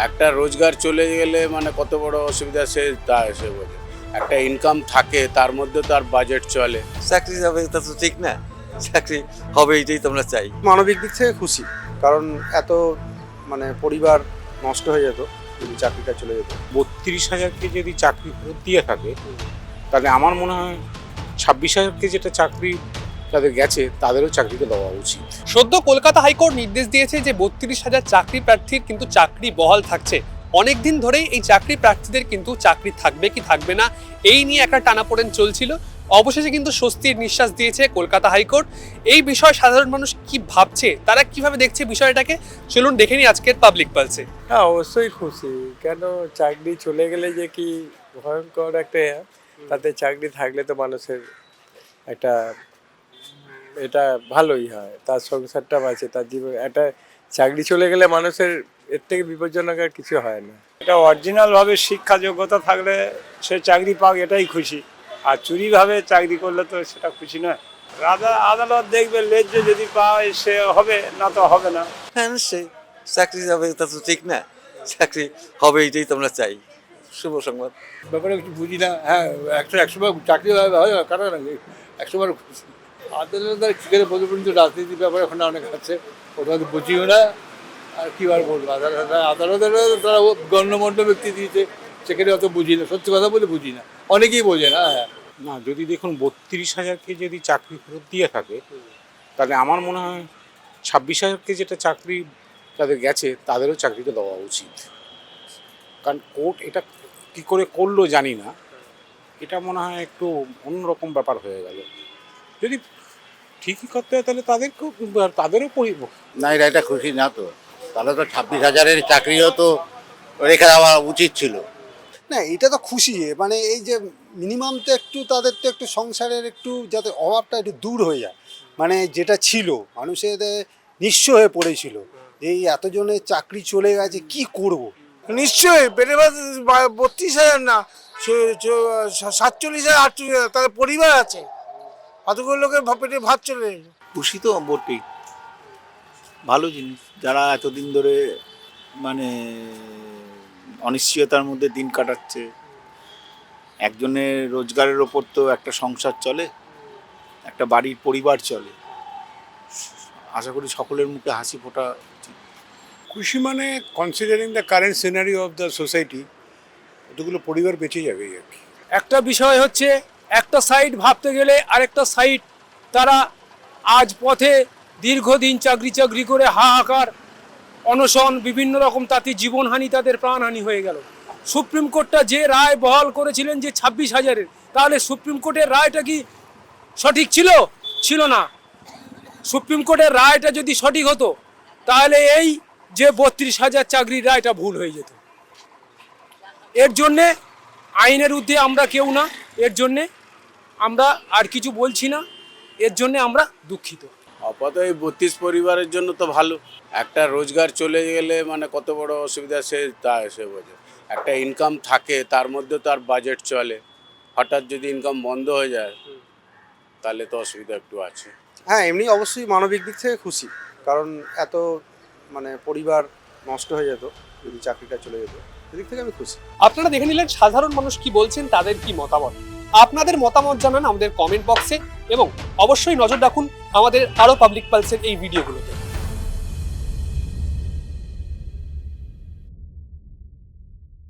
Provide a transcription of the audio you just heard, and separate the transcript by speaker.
Speaker 1: একটা রোজগার চলে গেলে মানে কত বড় অসুবিধা সে তা এসে বোঝে। একটা ইনকাম থাকে তার মধ্যে তার বাজেট চলে।
Speaker 2: চাকরি যাবে তা তো ঠিক না, চাকরি হবে এটাই তো আমরা চাই।
Speaker 3: মানবিক দিক থেকে খুশি, কারণ এত মানে পরিবার নষ্ট হয়ে যেত যদি চাকরিটা চলে যেত।
Speaker 4: ৩২,০০০কে যদি চাকরি ফেরত দিয়ে থাকে তাহলে আমার মনে হয় ২৬,০০০কে যেটা চাকরি তাদের গেছে তাদেরও চাকরিটা দেওয়া উচিত।
Speaker 5: সদ্য কলকাতা হাইকোর্ট নির্দেশ দিয়েছে যে ৩২,০০০ চাকরি প্রার্থীর কিন্তু চাকরি বহাল থাকছে। অনেকদিন ধরেই এই চাকরি প্রার্থীদের কিন্তু চাকরি থাকবে কি থাকবে না এই নিয়ে একটা টানাপোড়েন চলছিল। অবশেষে কিন্তু স্বস্তির নিঃশ্বাস দিয়েছে কলকাতা হাইকোর্ট। এই বিষয়ে সাধারণ মানুষ কি ভাবছে, তারা কিভাবে দেখছে বিষয়টাকে, চলুন দেখে নিই আজকের পাবলিক পালসে।
Speaker 6: হ্যাঁ, অবশ্যই খুশি। কেন, চাকরি চলে গেলে যে কি ভয়ঙ্কর একটা তাতে চাকরি থাকলে তো মানুষের একটা এটা ভালোই হয়, তার সংসারটা বাঁচে, তার জীবন। একটা চাকরি চলে গেলে মানুষের এর থেকে বিপজ্জনক আর কিছু হয় না। এটা অরিজিনালভাবে শিক্ষা যোগ্যতা থাকলে সে চাকরি পাক, এটাই খুশি। আর চুরিভাবে চাকরি করলে তো সেটা খুশি নয়। আদালত দেখবে, ন্যায্য যদি পায় সে হবে, না তো হবে না।
Speaker 2: হ্যাঁ নিশ্চয়ই, চাকরি যাবে তা তো ঠিক না, চাকরি হবে এটাই তো আমরা চাই। শুভ সংবাদ।
Speaker 7: ব্যাপারে কিছু বুঝি না। হ্যাঁ, একসময় চাকরি হয় কারণ একসময় আদালতের কী করে পর্যন্ত রাজনীতির ব্যাপারে ওখানে অনেক আছে, ওটা হয়তো বুঝিও না। আর কী আর বলবো, আদালতের তারা গণ্যমান্য ব্যক্তি দিয়েছে, সেখানে অত বুঝি না, সত্যি কথা বলে বুঝি না, অনেকেই বোঝে না। হ্যাঁ,
Speaker 4: না, যদি দেখুন ৩২,০০০কে যদি চাকরি ফেরত দিয়ে থাকে তাহলে আমার মনে হয় ২৬,০০০কে যেটা চাকরি তাদের গেছে তাদেরও চাকরিটা দেওয়া উচিত। কারণ কোর্ট এটা কী করে করলো জানি না, এটা মনে হয় একটু অন্যরকম ব্যাপার হয়ে গেল। যদি ঠিকই করতে হয় তাহলে তাদেরও
Speaker 8: না, এটা খুশি না তো, তাহলে তো ২৬,০০০-এর চাকরিও তো রেখে দেওয়া উচিত ছিল।
Speaker 3: না, এটা তো খুশি, মানে এই যে মিনিমাম তো একটু তাদের তো একটু সংসারের একটু যাতে অভাবটা একটু দূর হয়ে যায়। মানে যেটা ছিল মানুষের নিঃস্ব হয়ে পড়েছিল, এই এতজনের চাকরি চলে গেছে, কি করব।
Speaker 9: নিশ্চয়ই পেটে ভাত ৩২,০০০ না, ৪৭,০০০, ৪৮,০০০, তাদের পরিবার আছে, অতগুলো লোকের পেটে ভাত চলে গেছে।
Speaker 10: খুশি তো বটেই, ভালো জিনিস। যারা এতদিন ধরে মানে অনিশ্চয়তার মধ্যে দিন কাটাচ্ছে, একজনের রোজগারের ওপর তো একটা সংসার চলে, একটা বাড়ির পরিবার চলে। আশা করি সকলের মুখে হাসি ফোটা উচিত।
Speaker 7: খুশি মানে considering the current scenery of the society, কতগুলো পরিবার বেঁচে যাবে আর কি।
Speaker 6: একটা বিষয় হচ্ছে, একটা সাইড ভাবতে গেলে আরেকটা সাইড তারা আজ পথে দীর্ঘদিন চাকরি করে হাহাকার, অনশন, বিভিন্ন রকম, তাতে জীবনহানি, তাদের প্রাণহানি হয়ে গেল। সুপ্রিম কোর্টটা যে রায় বহাল করেছিলেন যে ২৬,০০০-এর, তাহলে সুপ্রিম কোর্টের রায়টা কি সঠিক ছিল? ছিল না। সুপ্রিম কোর্টের রায়টা যদি সঠিক হতো তাহলে এই যে ৩২,০০০ চাকরির রায়টা ভুল হয়ে যেত। এর জন্যে আইনের ঊর্ধ্বে আমরা কেউ না, এর জন্যে আমরা আর কিছু বলছি না, এর জন্যে আমরা দুঃখিত।
Speaker 1: আপাতত এই ৩২ পরিবারের জন্য তো ভালো। একটা রোজগার চলে গেলে মানে কত বড় অসুবিধা সে তা এসে বোঝে। একটা ইনকাম থাকে তার মধ্যে তার বাজেট চলে। হঠাৎ যদি ইনকাম বন্ধ হয়ে যায় তাহলে তো অসুবিধা একটু আছে।
Speaker 3: হ্যাঁ, এমনি অবশ্যই মানবিক দিক থেকে খুশি, কারণ এত মানে পরিবার নষ্ট হয়ে যেত যদি চাকরিটা চলে যেত, সেদিক থেকে আমি খুশি।
Speaker 5: আপনারা দেখে নিলেন সাধারণ মানুষ কি বলছেন, তাদের কি মতামত। আপনাদের মতামত জানান আমাদের কমেন্ট বক্সে এবং অবশ্যই নজর রাখুন আমাদের আরো পাবলিক পালসের এই ভিডিওগুলোতে।